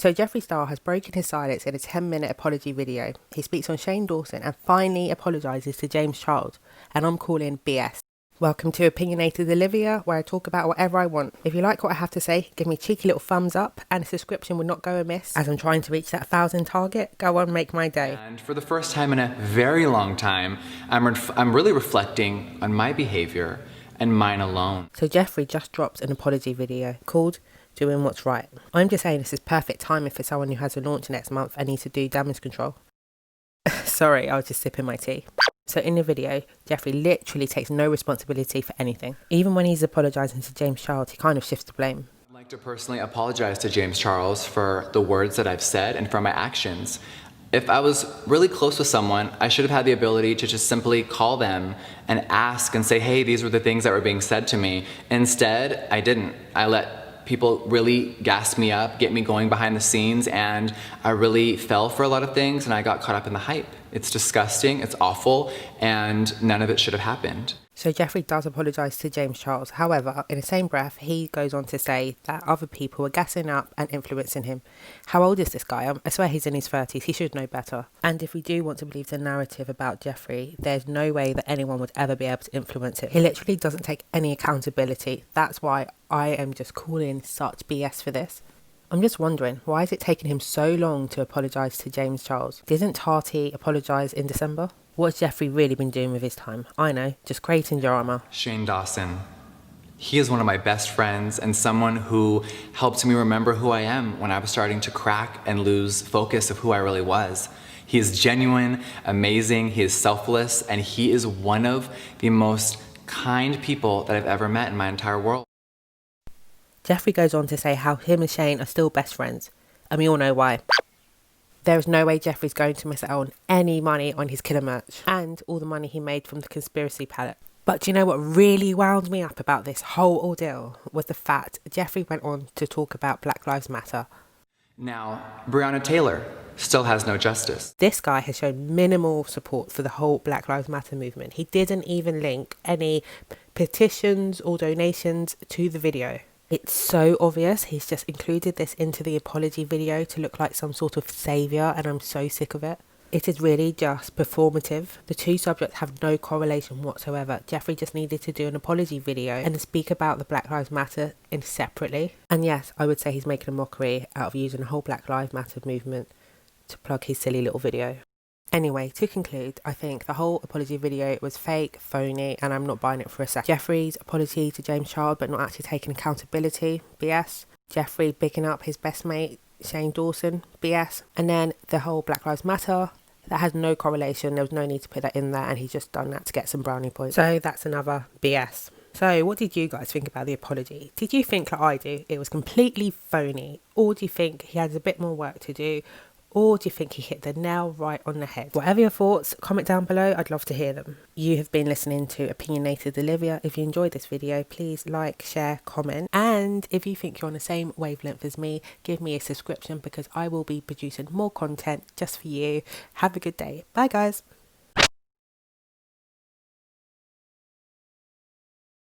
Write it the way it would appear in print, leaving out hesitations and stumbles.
So Jeffree Star has broken his silence in a 10-minute apology video. He speaks on Shane Dawson and finally apologises to James Charles. And I'm calling BS. Welcome to Opinionated Olivia, where I talk about whatever I want. If you like what I have to say, give me a cheeky little thumbs up and a subscription will not go amiss. As I'm trying to reach that 1,000 target, go on, make my day. And for the first time in a very long time, I'm really reflecting on my behavior and mine alone. So Jeffree just dropped an apology video called Doing What's Right. I'm just saying this is perfect timing for someone who has a launch next month and needs to do damage control. Sorry, I was just sipping my tea. So in the video, Jeffree literally takes no responsibility for anything. Even when he's apologising to James Charles, he kind of shifts the blame. I'd like to personally apologize to James Charles for the words that I've said and for my actions. If I was really close with someone, I should have had the ability to just simply call them and ask and say, hey, these were the things that were being said to me. Instead, I didn't. I let people really gas me up, get me going behind the scenes, and I really fell for a lot of things and I got caught up in the hype. It's disgusting, it's awful, and none of it should have happened. So Jeffree does apologise to James Charles. However, in the same breath, he goes on to say that other people are gassing up and influencing him. How old is this guy? I swear he's in his 30s. He should know better. And if we do want to believe the narrative about Jeffree, there's no way that anyone would ever be able to influence him. He literally doesn't take any accountability. That's why I am just calling such BS for this. I'm just wondering, why is it taking him so long to apologise to James Charles? Didn't Tati apologise in December? What has Jeffree really been doing with his time? I know, just creating drama. Shane Dawson. He is one of my best friends and someone who helped me remember who I am when I was starting to crack and lose focus of who I really was. He is genuine, amazing, he is selfless, and he is one of the most kind people that I've ever met in my entire world. Jeffree goes on to say how him and Shane are still best friends, and we all know why. There is no way Jeffree's going to miss out on any money on his killer merch and all the money he made from the conspiracy palette. But do you know what really wound me up about this whole ordeal was the fact Jeffree went on to talk about Black Lives Matter. Now, Breonna Taylor still has no justice. This guy has shown minimal support for the whole Black Lives Matter movement. He didn't even link any petitions or donations to the video. It's so obvious he's just included this into the apology video to look like some sort of saviour, and I'm so sick of it. It is really just performative. The two subjects have no correlation whatsoever. Jeffree just needed to do an apology video and speak about the Black Lives Matter separately. And yes, I would say he's making a mockery out of using the whole Black Lives Matter movement to plug his silly little video. Anyway, to conclude, I think the whole apology video was fake, phony, and I'm not buying it for a second. Jeffree's apology to James Charles but not actually taking accountability, BS. Jeffree bigging up his best mate, Shane Dawson, BS. And then the whole Black Lives Matter, that has no correlation, there was no need to put that in there, and he's just done that to get some brownie points. So that's another BS. So what did you guys think about the apology? Did you think like I do, it was completely phony? Or do you think he has a bit more work to do? Or do you think he hit the nail right on the head? Whatever your thoughts, comment down below. I'd love to hear them. You have been listening to Opinionated Olivia. If you enjoyed this video, please like, share, comment. And if you think you're on the same wavelength as me, give me a subscription because I will be producing more content just for you. Have a good day. Bye guys.